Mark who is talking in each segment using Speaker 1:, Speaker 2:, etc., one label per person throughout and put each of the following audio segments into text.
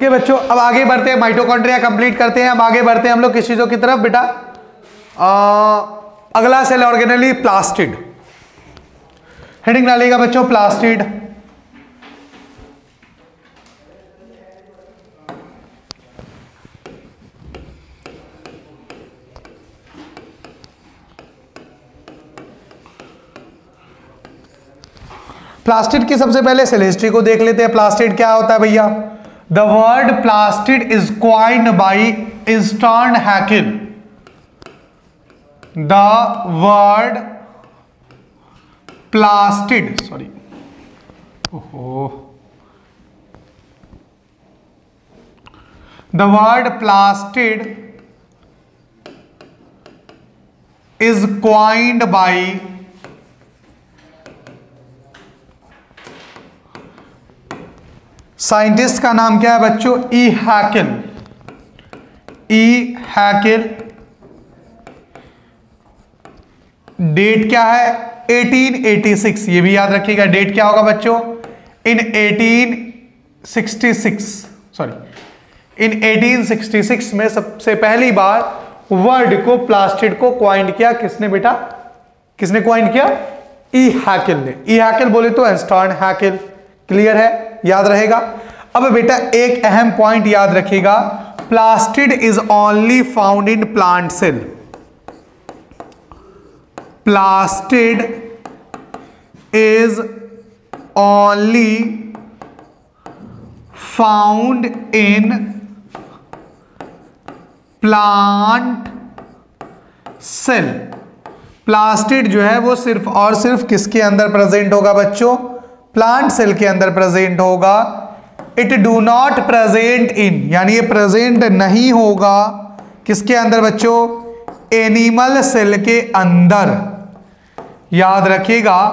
Speaker 1: Okay बच्चों, अब आगे बढ़ते हैं, माइटोकॉन्ड्रिया कंप्लीट करते हैं। अब आगे बढ़ते हैं हम लोग किस चीजों की तरफ बेटा, अगला सेल ऑर्गेनेली प्लास्टिड। हेडिंग डालिएगा बच्चों प्लास्टिड। प्लास्टिड की सबसे पहले सेल हिस्ट्री को देख लेते हैं। प्लास्टिड क्या होता है भैया? The word plastid is coined by इंस्टर्न Haeckel. The word plastid, sorry, ओहो, the word plastid is coined by scientist का नाम क्या है बच्चों? E Haeckel. E Haeckel. Date क्या है? 1886। ये भी याद रखिएगा, डेट क्या होगा बच्चों? इन 1866 में सबसे पहली बार वर्ड को, प्लास्टिड को क्वाइंड किया किसने बेटा? किसने क्वाइंड किया? ई हैकेल ने। ई हैकेल बोले तो एंस्टर्न हैकेल। क्लियर है, याद रहेगा। अब बेटा एक अहम पॉइंट याद रखिएगा, plastid is only found in plant cell. Plastid is only found in plant cell. Plastid जो है वो सिर्फ और सिर्फ किसके अंदर प्रेजेंट होगा बच्चों? प्लांट सेल के अंदर प्रेजेंट होगा। It do not present in, यानी ये प्रेजेंट नहीं होगा किसके अंदर बच्चों? एनिमल सेल के अंदर। याद रखिएगा,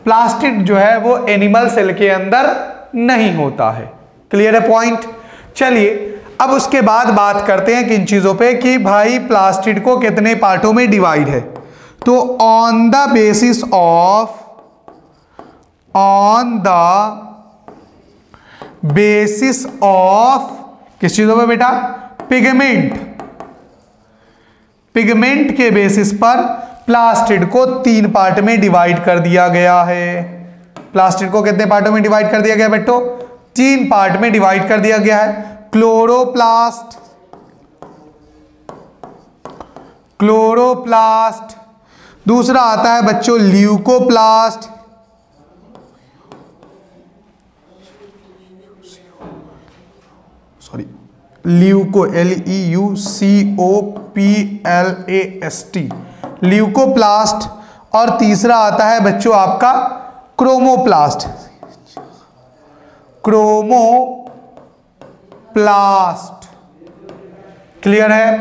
Speaker 1: प्लास्टिड जो है वो एनिमल सेल के अंदर नहीं होता है। क्लियर है पॉइंट? चलिए अब उसके बाद बात करते हैं किन चीजों पे कि भाई प्लास्टिड को कितने पार्टों में डिवाइड है। तो ऑन द बेसिस ऑफ किस चीजों पे बेटा? पिगमेंट। पिगमेंट के बेसिस पर प्लास्टिड को 3 पार्ट में डिवाइड कर दिया गया है। प्लास्टिड को कितने पार्टों में डिवाइड कर दिया गया बेटो? 3 पार्ट में डिवाइड कर दिया गया है। क्लोरोप्लास्ट, क्लोरोप्लास्ट, दूसरा आता है बच्चों leucoplast, sorry leuco, LEUCOPLAST, leucoplast, और तीसरा आता है बच्चों आपका क्रोमोप्लास्ट। क्रोमोप्लास्ट। क्लियर है?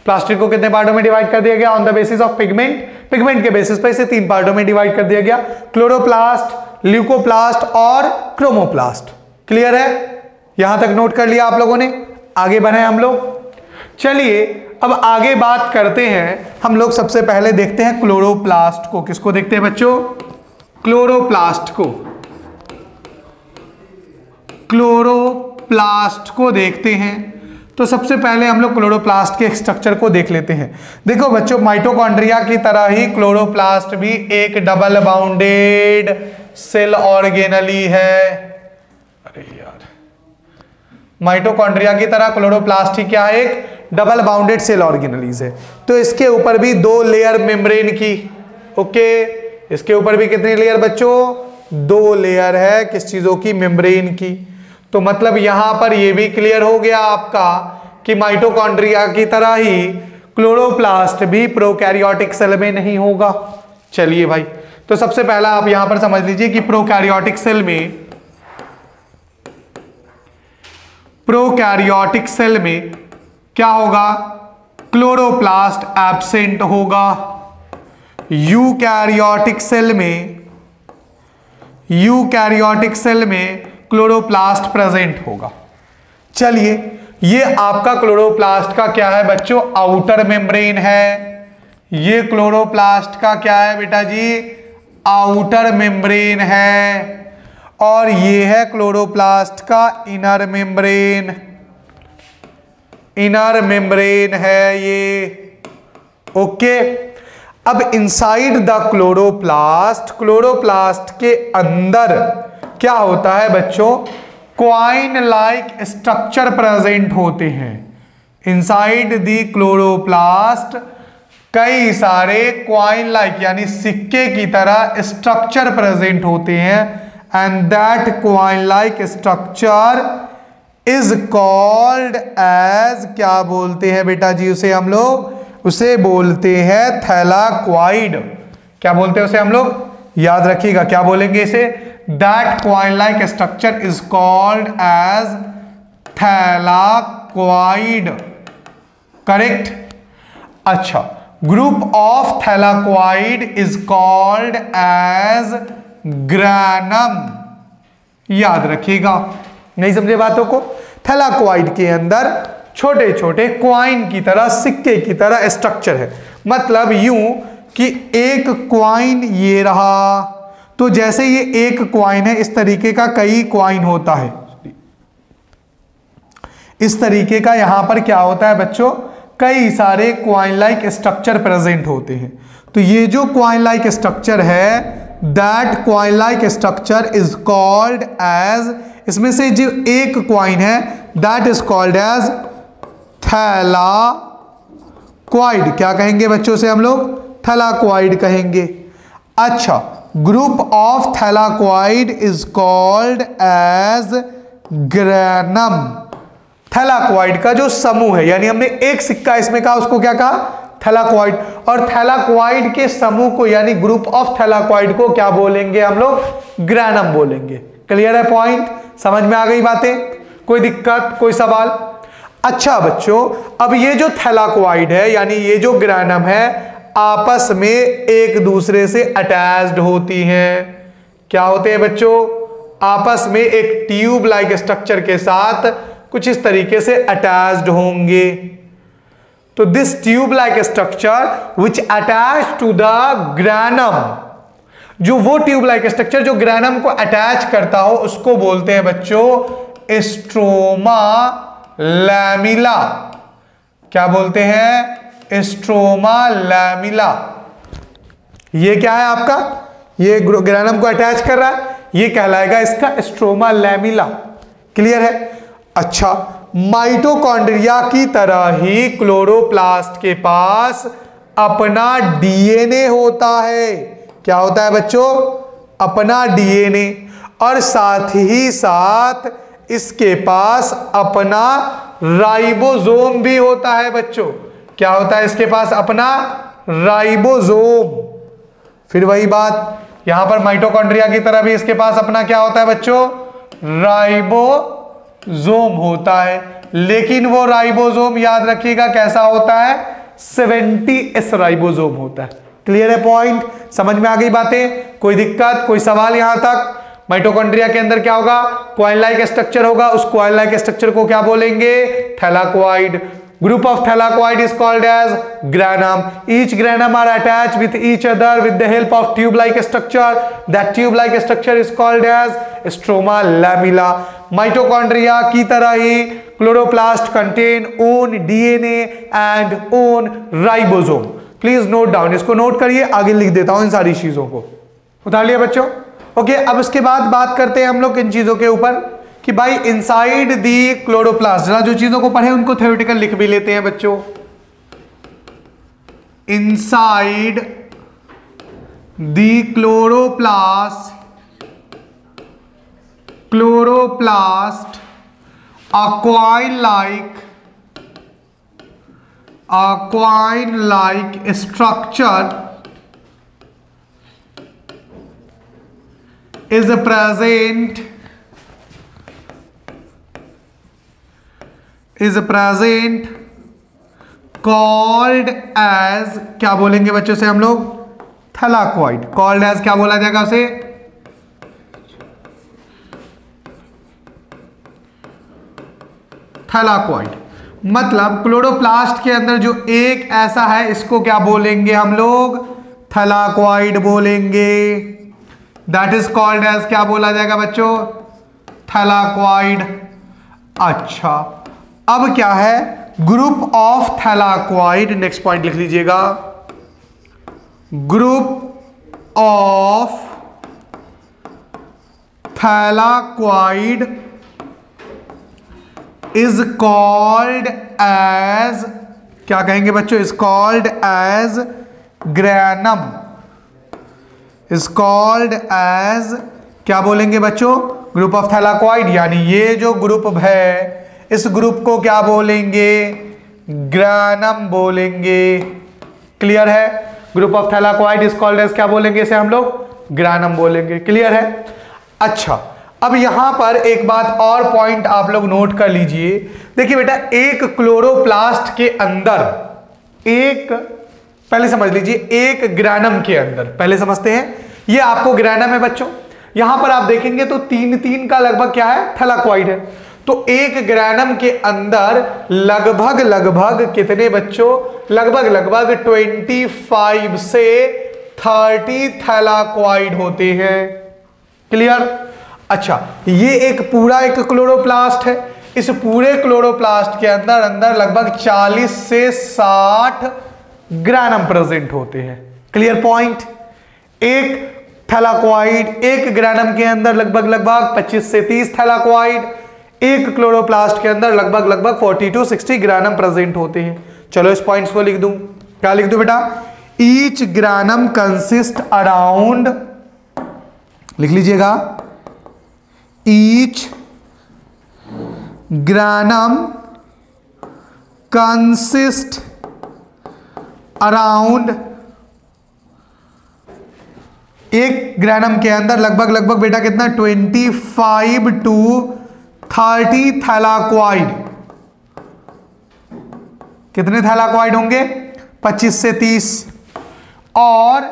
Speaker 1: प्लास्टिड को कितने पार्टों में डिवाइड कर दिया गया? On the basis of pigment. Pigment के बेसिस पर इसे 3 पार्टों में डिवाइड कर दिया गया, क्लोरोप्लास्ट, ल्यूकोप्लास्ट और क्रोमोप्लास्ट। क्लियर है? यहां तक नोट कर लिया आप लोगों ने? आगे बढ़े हम लोग। चलिए अब आगे बात करते हैं हम लोग। सबसे पहले देखते हैं क्लोरोप्लास्ट को। किसको देखते हैं बच्चों? क्लोरोप्लास्ट को। क्लोरोप्लास्ट को देखते हैं। तो सबसे पहले हम लोग क्लोरोप्लास्ट के स्ट्रक्चर को देख लेते हैं। देखो बच्चों, माइटोकॉन्ड्रिया की तरह ही क्लोरोप्लास्ट भी एक डबल बाउंडेड सेल ऑर्गेनली है। अरे यार, माइटोकॉन्ड्रिया की तरह क्लोरोप्लास्ट ही क्या है? एक डबल बाउंडेड सेल ऑर्गेनलीज है। तो इसके ऊपर भी 2 लेयर मेम्ब्रेन की। ओके, इसके ऊपर भी कितनी लेयर बच्चों? 2 लेयर है किस चीजों की? मेम्ब्रेन की। तो मतलब यहां पर यह भी क्लियर हो गया आपका कि माइटोकॉन्ड्रिया की तरह ही क्लोरोप्लास्ट भी प्रोकैरियोटिक सेल में नहीं होगा। चलिए भाई, तो सबसे पहला आप यहां पर समझ लीजिए कि प्रोकैरियोटिक सेल में क्या होगा? क्लोरोप्लास्ट एब्सेंट होगा। यूकैरियोटिक सेल में क्लोरोप्लास्ट प्रेजेंट होगा। चलिए, ये आपका क्लोरोप्लास्ट का क्या है बच्चों? आउटर मेम्ब्रेन है। ये क्लोरोप्लास्ट का क्या है बेटा जी? आउटर मेम्ब्रेन है। और ये है क्लोरोप्लास्ट का इनर मेम्ब्रेन। इनर मेम्ब्रेन है ये। ओके, अब इनसाइड द क्लोरोप्लास्ट, क्लोरोप्लास्ट के अंदर क्या होता है बच्चों, क्वाइन लाइक स्ट्रक्चर प्रेजेंट होते हैं। इनसाइड द क्लोरोप्लास्ट कई सारे क्वाइन लाइक यानी सिक्के की तरह स्ट्रक्चर प्रेजेंट होते हैं, and that coin like structure is called as, क्या बोलते हैं बेटा जी उसे हम लोग, उसे बोलते हैं थैलाक्वाइड। क्या बोलते हैं उसे हम लोग, याद रखिएगा क्या बोलेंगे इसे, that coin like structure is called as thylakoid. Correct. अच्छा, group of thylakoid is called as granum. याद रखिएगा, नहीं समझे बातों को, थैलाक्वाइड के अंदर छोटे छोटे क्वाइन की तरह, सिक्के की तरह स्ट्रक्चर है। मतलब यूं कि एक क्वाइन ये रहा, तो जैसे ये एक क्वाइन है इस तरीके का कई क्वाइन होता है, इस तरीके का यहां पर क्या होता है बच्चों, कई सारे क्वाइन लाइक स्ट्रक्चर प्रेजेंट होते हैं। तो ये जो क्वाइन लाइक स्ट्रक्चर है, that coin like structure is called as, इसमें से जो एक क्वाइन है that is called as thylakoid. क्या कहेंगे बच्चों से हम लोग, थैलाक्वाइड कहेंगे। अच्छा, group of thylakoid is called as granum. Thylakoid का जो समूह है, यानी हमने एक सिक्का इसमें कहा, उसको क्या कहा, थैलाक्वाइड। और थैलाक्वाइड के समूह को यानी ग्रुप ऑफ थैलाक्वाइड को क्या बोलेंगे हम लोग, ग्रैनम बोलेंगे। क्लियर है पॉइंट, समझ में आ गई बातें, कोई दिक्कत, कोई सवाल। अच्छा बच्चों, अब ये जो थैलाक्वाइड है यानी ये जो ग्रैनम है, आपस में एक दूसरे से अटैच्ड होती हैं। क्या होते हैं बच्चों, आपस में एक ट्यूब लाइक स्ट्रक्चर के साथ कुछ इस तरीके से अटैच्ड होंगे। तो this tube like structure which attach to the granum, जो वो ट्यूब लाइक स्ट्रक्चर जो ग्रैनम को अटैच करता हो उसको बोलते हैं बच्चों स्ट्रोमा लैमिला। क्या बोलते हैं, स्ट्रोमा लैमिला। ये क्या है आपका, ये ग्रैनम को अटैच कर रहा है, ये कहलाएगा इसका स्ट्रोमा लैमिला। क्लियर है। अच्छा, माइटोकॉन्ड्रिया की तरह ही क्लोरोप्लास्ट के पास अपना डीएनए होता है। क्या होता है बच्चों, अपना डीएनए, और साथ ही साथ इसके पास अपना राइबोसोम भी होता है बच्चों। क्या होता है इसके पास, अपना राइबोसोम। फिर वही बात, यहां पर माइटोकॉन्ड्रिया की तरह भी इसके पास अपना क्या होता है बच्चों, राइबोसोम होता है। लेकिन वो राइबोसोम याद रखिएगा कैसा होता है, 70S राइबोसोम होता है। क्लियर है पॉइंट, समझ में आ गई बातें, कोई दिक्कत, कोई सवाल यहां तक। माइटोकॉन्ड्रिया के अंदर क्या होगा, क्वाइन लाइक स्ट्रक्चर होगा, उस क्वाइन लाइक स्ट्रक्चर को क्या बोलेंगे, thylakoid. Group of thylakoid is called as granum. Each granum are attached with each other with the help of tube-like structure. That tube-like structure is called as stroma lamella. Mitochondria की तरह ही chloroplast contain own DNA and own ribosome. Please note down. इसको note करिए, आगे लिख देता हूं इन सारी चीजों को। उतार लिया बच्चों। ओके, अब इसके बाद बात करते हैं हम लोग इन चीजों के ऊपर कि भाई इनसाइड दी क्लोरोप्लास्ट, जरा जो चीजों को पढ़े उनको थ्योरेटिकल लिख भी लेते हैं बच्चों। Inside the chloroplast a coin-like structure is present called as, क्या बोलेंगे बच्चों से हम लोग, थैलाक्वाइड। कॉल्ड एज क्या बोला जाएगा उसे, थैलाक्वाइड। मतलब क्लोरोप्लास्ट के अंदर जो एक ऐसा है इसको क्या बोलेंगे हम लोग, थैलाक्वाइड बोलेंगे। दैट इज कॉल्ड एज, क्या बोला जाएगा बच्चों, थैलाक्वाइड। अच्छा, अब क्या है, group of thylakoid, next point लिख लीजिएगा, group of thylakoid is called as, क्या कहेंगे बच्चों, is called as granum, is called as, क्या बोलेंगे बच्चों, ग्रुप ऑफ थैलाक्वाइड, यानी ये जो ग्रुप है इस ग्रुप को क्या बोलेंगे, ग्रैनम बोलेंगे। क्लियर है, group of thylakoid is called as, क्या बोलेंगे इसे हम लोग, ग्रैनम बोलेंगे। क्लियर है। अच्छा, अब यहां पर एक बात और पॉइंट आप लोग नोट कर लीजिए। देखिए बेटा, एक क्लोरोप्लास्ट के अंदर, एक, पहले समझ लीजिए, एक ग्रैनम के अंदर, पहले समझते हैं, ये आपको ग्रैनम है बच्चों, यहां पर आप देखेंगे तो 3-3 का लगभग क्या है, थैलाक्वाइड है। तो एक ग्रैनम के अंदर लगभग कितने बच्चों, लगभग 25 से 30 थैलाक्वाइड होते हैं। क्लियर। अच्छा, ये एक पूरा एक क्लोरोप्लास्ट है, इस पूरे क्लोरोप्लास्ट के अंदर लगभग 40 से 60 ग्रैनम प्रेजेंट होते हैं। Clear point. एक थैलाक्वाइड, एक ग्रैनम के अंदर लगभग 25 से 30 थैलाक्वाइड, एक क्लोरोप्लास्ट के अंदर लगभग 40 to 60 ग्रैनम प्रेजेंट होते हैं। चलो इस पॉइंट्स को लिख दूं, क्या लिख दूं बेटा, ईच ग्रैनम कंसिस्ट अराउंड, लिख लीजिएगा, ईच ग्रैनम कंसिस्ट अराउंड, एक ग्रैनम के अंदर लगभग बेटा कितना, 25 to 30 थैलाक्वाइड। कितने थैलाक्वाइड होंगे, 25 से 30। और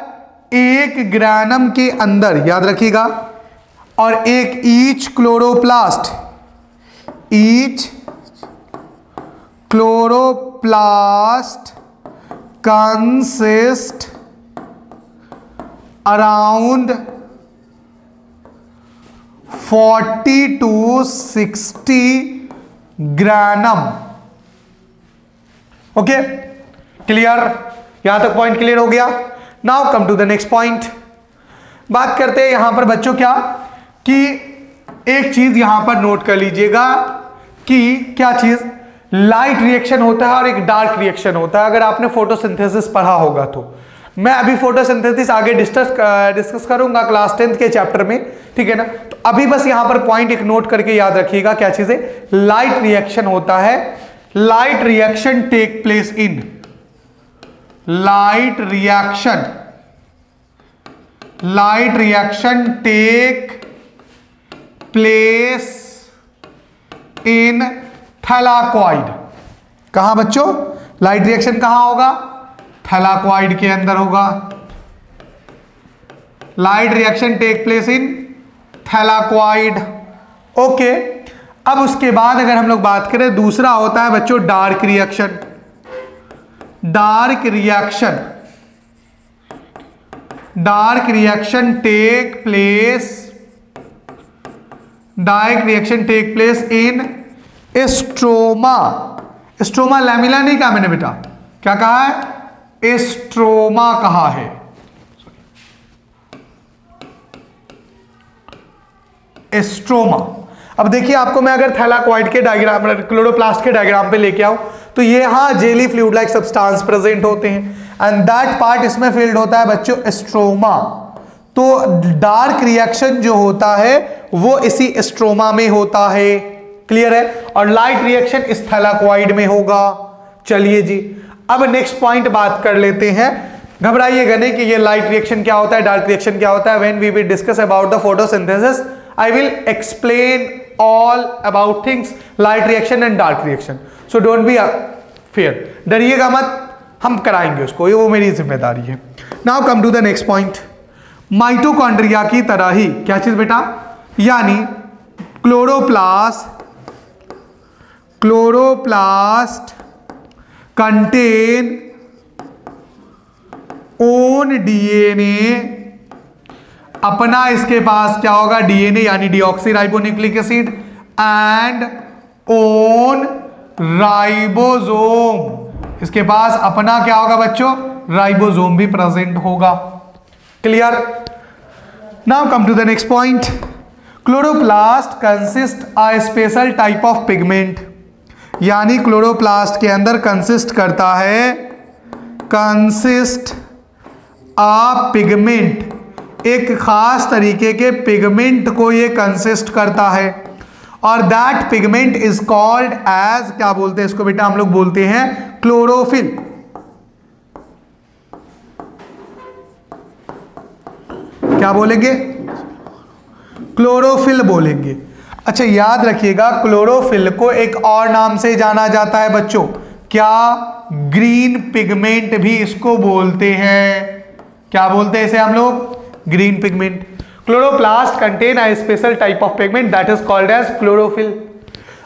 Speaker 1: एक ग्रैनम के अंदर, याद रखिएगा, और एक each chloroplast, each chloroplast consist around 40 to 60 granum. Okay, clear, यहां तक पॉइंट क्लियर हो गया। Now come to the next point. बात करते हैं यहां पर बच्चों क्या, कि एक चीज यहां पर नोट कर लीजिएगा कि क्या चीज, लाइट रिएक्शन होता है और एक डार्क रिएक्शन होता है। अगर आपने फोटोसिंथेसिस पढ़ा होगा तो, मैं अभी फोटोसिंथेसिस आगे डिस्कस करूंगा क्लास 10th के चैप्टर में, ठीक है ना। तो अभी बस यहां पर पॉइंट एक नोट करके याद रखिएगा, क्या चीज है, लाइट रिएक्शन होता है। Light reaction take place in, light reaction take place in thylakoid. कहां बच्चों, लाइट रिएक्शन कहां होगा, थैलाक्वाइड के अंदर होगा। Light reaction take place in thylakoid. Okay, अब उसके बाद अगर हम लोग बात करें, दूसरा होता है बच्चों dark reaction. Dark reaction take place in stroma. Stroma lamella नहीं कहा मैंने बेटा, क्या कहा है, स्ट्रोमा कहा है। स्ट्रोमा। अब देखिए, आपको मैं अगर थैलाक्वाइड के डायग्राम, क्लोरोप्लास्ट के डायग्राम पे लेके आऊं तो ये यहां jelly fluid like substance present होते हैं, एंड दैट पार्ट इसमें फील्ड होता है बच्चों स्ट्रोमा। तो डार्क रिएक्शन जो होता है वो इसी स्ट्रोमा में होता है। क्लियर है। और लाइट रिएक्शन इस थैलाक्वाइड में होगा। चलिए जी, अब नेक्स्ट पॉइंट बात कर लेते हैं। घबराइएगा नहीं कि ये लाइट रिएक्शन क्या होता है, डार्क रिएक्शन क्या होता है। When we will discuss about the photosynthesis I will explain all about things light reaction and dark reaction, so don't be fear, डरिएगा मत, हम कराएंगे उसको, ये वो मेरी जिम्मेदारी है। Now come to the next point. Mitochondria की तरह ही क्या चीज बेटा, यानी क्लोरोप्लास्ट कंटेन ओन डीएनए। अपना इसके पास क्या होगा, डीएनए यानी deoxy ribonucleic acid, and own ribosome, इसके पास अपना क्या होगा बच्चों, राइबोसोम भी प्रेजेंट होगा। Clear. Now come to the next point. Chloroplast consist a special type of pigment, यानी क्लोरोप्लास्ट के अंदर कंसिस्ट करता है, कंसिस्ट अ पिगमेंट, एक खास तरीके के पिगमेंट को ये कंसिस्ट करता है, और that pigment is called as, क्या बोलते हैं इसको बेटा, हम लोग बोलते हैं क्लोरोफिल। क्या बोलेंगे, क्लोरोफिल बोलेंगे। अच्छा याद रखिएगा, क्लोरोफिल को एक और नाम से जाना जाता है बच्चों, क्या, ग्रीन पिगमेंट भी इसको बोलते हैं। क्या बोलते हैं इसे हम लोग, green pigment. Chloroplast contain a special type of pigment that is called as chlorophyll.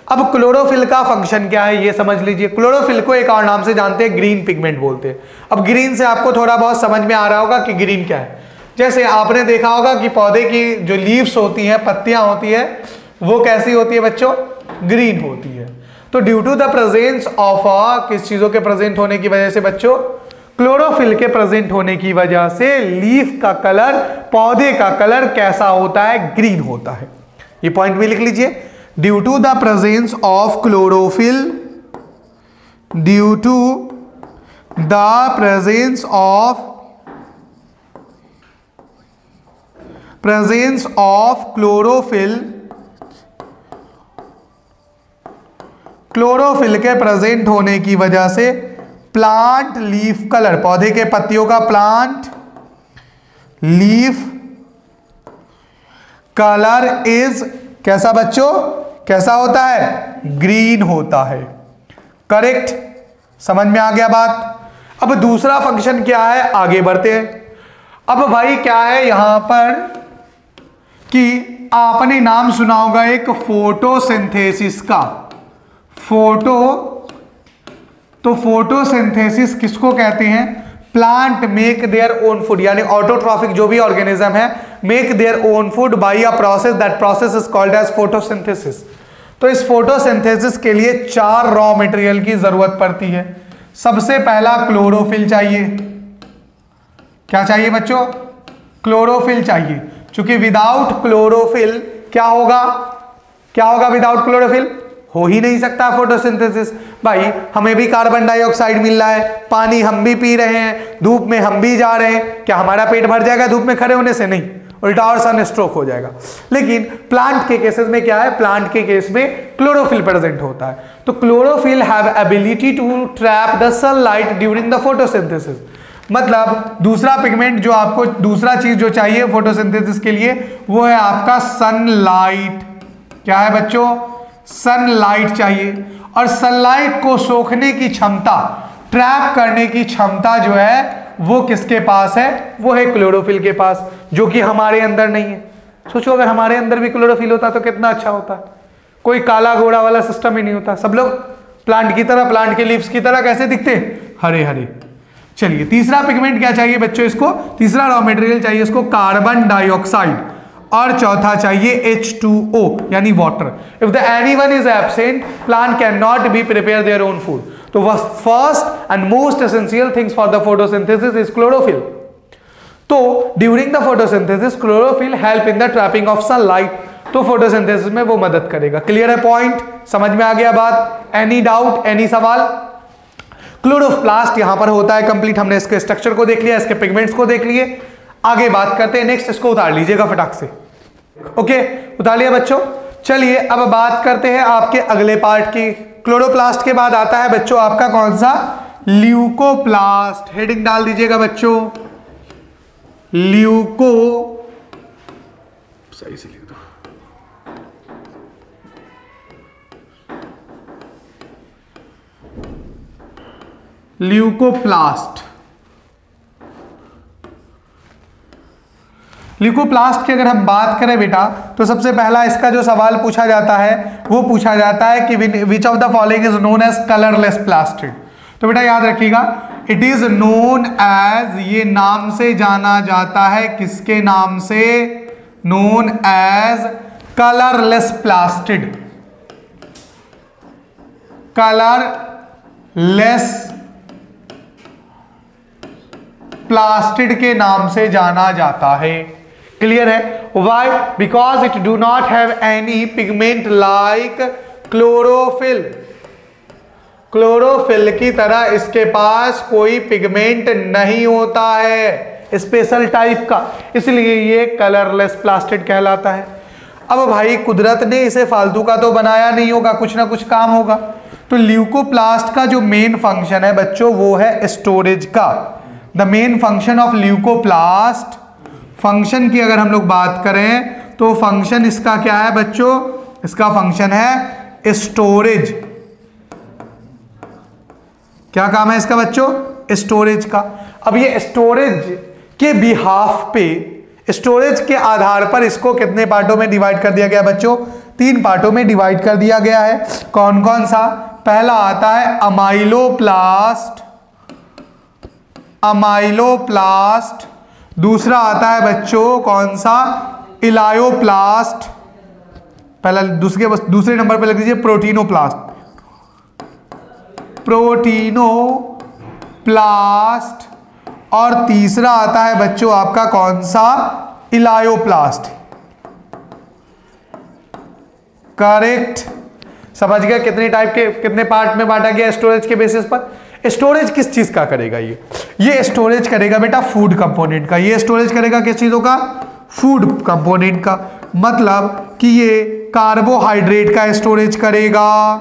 Speaker 1: अब क्लोरोफिल का फंक्शन क्या है ये समझ लीजिए। क्लोरोफिल को एक और नाम से जानते हैं, ग्रीन पिगमेंट बोलते हैं। अब ग्रीन से आपको थोड़ा बहुत समझ में आ रहा होगा कि ग्रीन क्या है। जैसे आपने देखा होगा कि पौधे की जो लीव्स होती हैं, पत्तियां होती है, वो कैसी होती है बच्चों, ग्रीन होती है। तो due to the presence of किस चीजों के प्रेजेंट होने की वजह से बच्चों, क्लोरोफिल के प्रेजेंट होने की वजह से लीफ का कलर, पौधे का कलर कैसा होता है, ग्रीन होता है। ये पॉइंट भी लिख लीजिए, due to the presence of chlorophyll, due to the presence of chlorophyll, chlorophyll के प्रेजेंट होने की वजह से प्लांट लीफ कलर, पौधे के पत्तियों का प्लांट लीफ कलर इज कैसा बच्चों, कैसा होता है, ग्रीन होता है। करेक्ट, समझ में आ गया बात। अब दूसरा फंक्शन क्या है, आगे बढ़ते हैं। अब भाई क्या है यहां पर कि आपने नाम सुना होगा एक फोटोसिंथेसिस का। तो फोटोसिंथेसिस किसको कहते हैं, plant make their own food, यानी ऑटोट्रॉफिक जो भी ऑर्गेनिज्म है, make their own food by a process, that process is called as photosynthesis. तो इस फोटोसिंथेसिस के लिए 4 रॉ मटेरियल की जरूरत पड़ती है। सबसे पहला क्लोरोफिल चाहिए। क्या चाहिए बच्चों, क्लोरोफिल चाहिए, क्योंकि विदाउट क्लोरोफिल क्या होगा, विदाउट क्लोरोफिल हो ही नहीं सकता फोटोसिंथेसिस। भाई हमें भी कार्बन डाइऑक्साइड मिल रहा है, पानी हम भी पी रहे हैं, धूप में हम भी जा रहे हैं, क्या हमारा पेट भर जाएगा धूप में खड़े होने से, नहीं, उल्टा और सन स्ट्रोक हो जाएगा। लेकिन प्लांट के केसेस में क्या है, प्लांट के केस में क्लोरोफिल प्रेजेंट होता है। तो chlorophyll have ability to trap the sunlight during the photosynthesis. मतलब दूसरा पिगमेंट जो आपको, दूसरा चीज जो चाहिए फोटोसिंथेसिस के लिए, वो है आपका सनलाइट। क्या है बच्चों, सनलाइट चाहिए। और सनलाइट को सोखने की क्षमता, ट्रैप करने की क्षमता जो है वो किसके पास है, वो है क्लोरोफिल के पास, जो कि हमारे अंदर नहीं है। सोचो अगर हमारे अंदर भी क्लोरोफिल होता तो कितना अच्छा होता। कोई काला घोड़ा वाला सिस्टम ही नहीं होता, सब लोग प्लांट की तरह, प्लांट के लीव्स की तरह कैसे दिखते, हरे हरे। चलिए तीसरा पिगमेंट क्या चाहिए बच्चों, इसको तीसरा रॉ मटेरियल चाहिए इसको कार्बन डाइऑक्साइड, और चौथा चाहिए H2O यानी water. If the anyone is absent, plant can not be prepare their own food. तो first and most essential things for the photosynthesis is chlorophyll. तो during the photosynthesis chlorophyll help in the trapping of sunlight, तो photosynthesis में वो मदद करेगा। Clear है point, समझ में आ गया बात, एनी डाउट, एनी सवाल। क्लोरोप्लास्ट यहां पर होता है कंप्लीट, हमने इसके स्ट्रक्चर को देख लिया, इसके पिगमेंट्स को देख लिए। आगे बात करते हैं नेक्स्ट, इसको उतार लीजिएगा फटाक से। ओके, उतार लिया बच्चों। चलिए अब बात करते हैं आपके अगले पार्ट की। क्लोरोप्लास्ट के बाद आता है बच्चों आपका कौन सा, ल्यूकोप्लास्ट। हेडिंग डाल दीजिएगा बच्चों, ल्यूको, सही से लिख दो, ल्यूकोप्लास्ट। ल्यूकोप्लास्ट की अगर हम बात करें बेटा, तो सबसे पहला इसका जो सवाल पूछा जाता है वो पूछा जाता है कि which of the following is known as colourless plastid. तो बेटा याद रखिएगा, इट इज नोन एज, ये नाम से जाना जाता है, किसके नाम से, known as colourless plastid. Colourless plastid के नाम से जाना जाता है। क्लियर है? Why? Because it do not have any pigment like chlorophyll. Chlorophyll की तरह इसके पास कोई पिगमेंट नहीं होता है स्पेशल टाइप का, इसलिए ये कलरलेस प्लास्टिड कहलाता है। अब भाई कुदरत ने इसे फालतू का तो बनाया नहीं होगा, कुछ ना कुछ काम होगा। तो ल्यूकोप्लास्ट का जो मेन फंक्शन है बच्चों वो है स्टोरेज का। The main function of leucoplast, function की अगर हम लोग बात करें तो फंक्शन इसका क्या है बच्चों? इसका फंक्शन है स्टोरेज। क्या काम है इसका बच्चों? स्टोरेज का। अब ये स्टोरेज के बिहाफ पे, स्टोरेज के आधार पर इसको कितने पार्टों में डिवाइड कर दिया गया बच्चों? 3 पार्टों में डिवाइड कर दिया गया है। कौन कौन सा? पहला आता है अमाइलोप्लास्ट, अमाइलोप्लास्ट। दूसरा आता है बच्चों कौन सा? इलायोप्लास्ट। पहला दूसरे नंबर पे लिख दीजिए प्रोटीनोप्लास्ट, प्रोटीनोप्लास्ट। और तीसरा आता है बच्चों आपका कौन सा? इलायोप्लास्ट। करेक्ट। समझ गया कितने टाइप के, कितने पार्ट में बांटा गया स्टोरेज के बेसिस पर? स्टोरेज किस चीज का करेगा? ये स्टोरेज करेगा बेटा फूड कंपोनेंट का। ये स्टोरेज करेगा किस चीजों का? फूड कंपोनेंट का। मतलब कि ये कार्बोहाइड्रेट का स्टोरेज करेगा,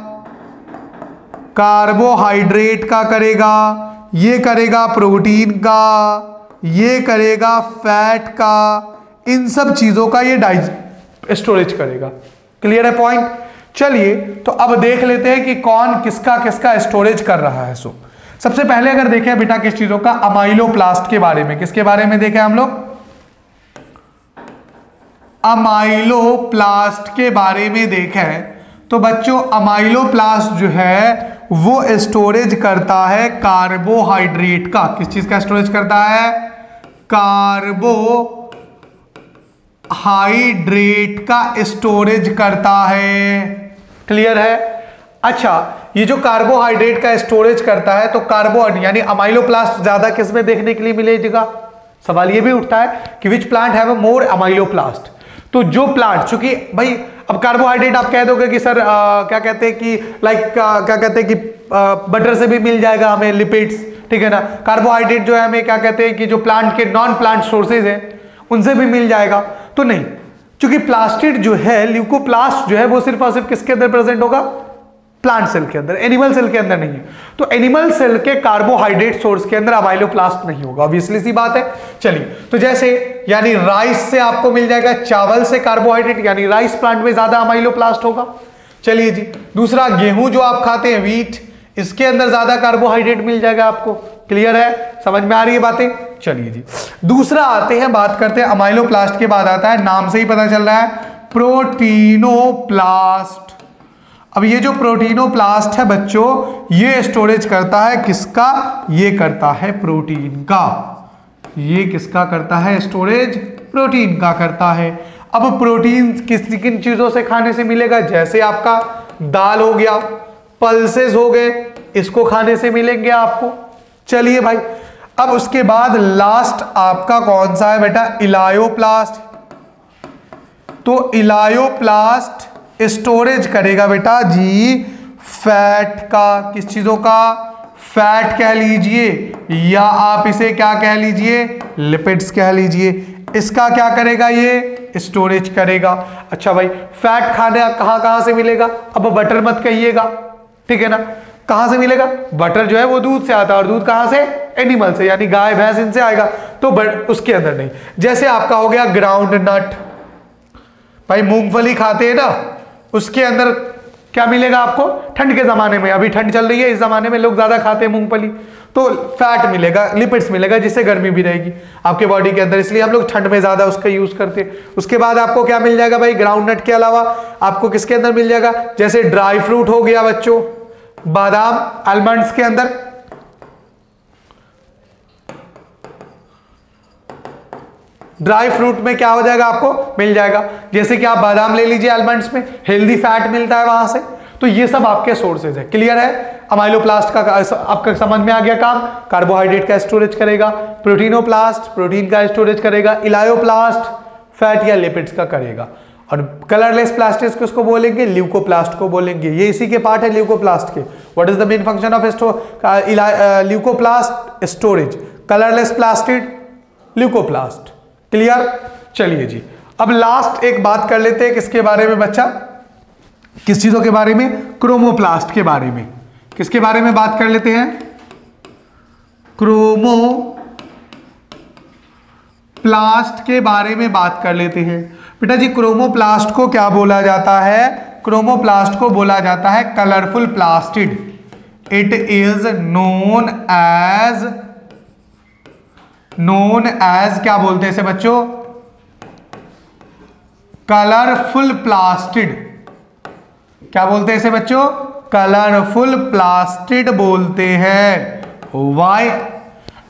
Speaker 1: कार्बोहाइड्रेट का करेगा, ये करेगा प्रोटीन का, ये करेगा फैट का, इन सब चीजों का ये स्टोरेज करेगा। क्लियर है पॉइंट? चलिए तो अब देख लेते हैं कि कौन किसका किसका स्टोरेज कर रहा है। सो सबसे पहले अगर देखें बेटा किस चीजों का? अमाइलोप्लास्ट के बारे में। किसके बारे में देखें हम लोग? अमाइलोप्लास्ट के बारे में देखें तो बच्चों अमाइलोप्लास्ट जो है वो स्टोरेज करता है कार्बोहाइड्रेट का। किस चीज का स्टोरेज करता है? कार्बोहाइड्रेट का स्टोरेज करता है। क्लियर है? अच्छा, ये जो कार्बोहाइड्रेट का स्टोरेज करता है तो यानी अमाइलोप्लास्ट ज्यादा किस में देखने के लिए मिलेगा? सवाल ये भी उठता है कि which plant have a more amyloplast. तो जो प्लांट, चूंकि भाई अब कार्बोहाइड्रेट आप कह दोगे कि सर क्या कहते हैं कि क्या कहते हैं कि बटर से भी मिल जाएगा हमें लिपिड्स, ठीक है ना। कार्बोहाइड्रेट जो है हमें क्या कहते हैं कि जो प्लांट के नॉन प्लांट सोर्सेज हैं उनसे भी मिल जाएगा। तो नहीं, क्योंकि प्लास्टिड जो है, ल्यूकोप्लास्ट जो है वो सिर्फ और सिर्फ किसके अंदर प्रेजेंट होगा? प्लांट सेल के अंदर, एनिमल सेल के अंदर नहीं है। तो एनिमल सेल के कार्बोहाइड्रेट सोर्स के अंदर अमाइलोप्लास्ट नहीं होगा, ऑब्वियसली सी बात है। चलिए तो जैसे यानी राइस से आपको मिल जाएगा, चावल से कार्बोहाइड्रेट, यानी राइस प्लांट में ज्यादा अमाइलोप्लास्ट होगा। चलिए जी, दूसरा गेहूं जो आप खाते हैं, व्हीट, इसके अंदर ज्यादा कार्बोहाइड्रेट मिल जाएगा आपको। क्लियर है? समझ में आ रही है बातें? चलिए जी, दूसरा आते हैं, बात करते हैं अमाइलोप्लास्ट के बाद आता है, नाम से ही पता चल रहा है, प्रोटीनोप्लास्ट। अब ये जो प्रोटीनोप्लास्ट है बच्चों, ये स्टोरेज करता है किसका? ये करता है प्रोटीन का। ये किसका करता है स्टोरेज? प्रोटीन का करता है। अब प्रोटीन किन चीजों से खाने से मिलेगा? जैसे आपका दाल हो गया, पल्सेस हो गए, इसको खाने से मिलेंगे आपको। चलिए भाई, अब उसके बाद लास्ट आपका कौन सा है बेटा? इलायोप्लास्ट। तो इलायोप्लास्ट स्टोरेज करेगा बेटा जी फैट का। किस चीजों का? फैट कह लीजिए या आप इसे क्या कह लीजिए? लिपिड्स कह लीजिए। इसका क्या करेगा? ये स्टोरेज करेगा। अच्छा भाई, फैट खाने कहां से मिलेगा? अब बटर मत कहिएगा, ठीक है ना। कहां से मिलेगा? बटर जो है वो दूध से आता है, और दूध कहां से? एनिमल से, यानी गाय भैंस इनसे आएगा। तो उसके अंदर नहीं। जैसे आपका हो गया ग्राउंड नट, भाई मूंगफली खाते हैं ना, उसके अंदर क्या मिलेगा आपको? ठंड के जमाने में, अभी ठंड चल रही है, इस जमाने में लोग ज्यादा खाते हैं मूंगफली, तो फैट मिलेगा, लिपिड्स मिलेगा, जिससे गर्मी भी रहेगी आपके बॉडी के अंदर, इसलिए हम लोग ठंड में ज्यादा उसका यूज करते हैं। उसके बाद आपको क्या मिल जाएगा भाई? ग्राउंड नट के अलावा आपको किसके अंदर मिल जाएगा? जैसे ड्राई फ्रूट हो गया बच्चों, बादाम, आलमंड्स के अंदर, ड्राई फ्रूट में क्या हो जाएगा? आपको मिल जाएगा। जैसे कि आप बादाम ले लीजिए, आलमंड्स में हेल्दी फैट मिलता है वहां से, तो ये सब आपके सोर्सेज है। क्लियर है? अमाइलोप्लास्ट का आपका समझ में आ गया काम, कार्बोहाइड्रेट का स्टोरेज करेगा, प्रोटीनोप्लास्ट प्रोटीन का स्टोरेज करेगा, इलायोप्लास्ट फैट या लिपिड्स का करेगा, और कलरलेस प्लास्टिड्स किसको बोलेंगे? ल्यूकोप्लास्ट को बोलेंगे। ये इसी के पार्ट है ल्यूकोप्लास्ट के। What is the main function of leucoplast? Storage. Colourless plastid leucoplast. Clear? चलिए जी, अब लास्ट एक बात कर लेते हैं किसके बारे में बच्चा? किस चीजों के बारे में? क्रोमोप्लास्ट के बारे में। किसके बारे में बात कर लेते हैं? क्रोमोप्लास्ट के बारे में बात कर लेते हैं। बेटा जी, क्रोमोप्लास्ट को क्या बोला जाता है? क्रोमोप्लास्ट को बोला जाता है colourful plastid. It is known as क्या बोलते हैं इसे बच्चों? Colourful plastid. क्या बोलते हैं इसे बच्चों? कलरफुल प्लास्टिड बोलते हैं। Why?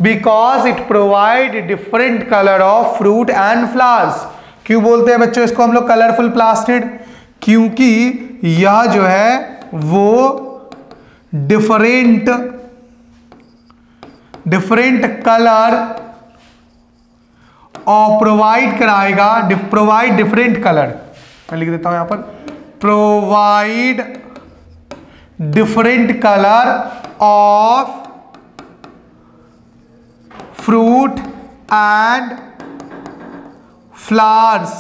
Speaker 1: Because it provide different colour of fruit and flowers. क्यों बोलते हैं बच्चों इसको हम लोग कलरफुल प्लास्टिड? क्योंकि यह जो है वो डिफरेंट कलर और प्रोवाइड कराएगा, प्रोवाइड डिफरेंट कलर, मैं लिख देता हूं यहां पर, provide different colour of fruit and flowers.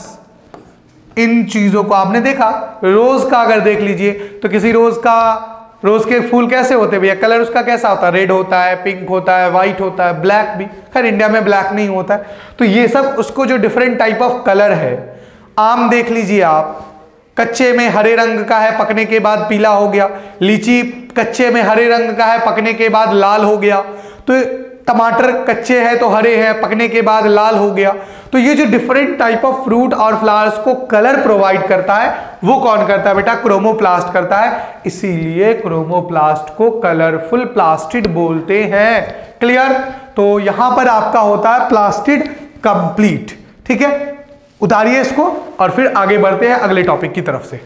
Speaker 1: इन चीजों को आपने देखा, रोज का अगर देख लीजिए तो किसी रोज के फूल कैसे होते हैं भैया? कलर उसका कैसा होता है? रेड होता है, पिंक होता है, व्हाइट होता है, ब्लैक भी। खैर इंडिया में ब्लैक नहीं होता है। तो ये सब उसको जो डिफरेंट टाइप ऑफ कलर है। आम देख लीजिए आप, कच्चे में हरे रंग का है, पकने के बाद पीला हो गया। लीची कच्चे में हरे रंग का है, पकने के बाद लाल हो गया। तो टमाटर कच्चे हैं तो हरे हैं, पकने के बाद लाल हो गया। तो ये जो डिफरेंट टाइप ऑफ फ्रूट और फ्लावर्स को कलर प्रोवाइड करता है, वो कौन करता है बेटा? क्रोमोप्लास्ट करता है। इसीलिए क्रोमोप्लास्ट को कलरफुल प्लास्टिड बोलते हैं। क्लियर? तो यहां पर आपका होता है प्लास्टिड कंप्लीट। ठीक है, उतारिए इसको और फिर आगे बढ़ते हैं अगले टॉपिक की तरफ से।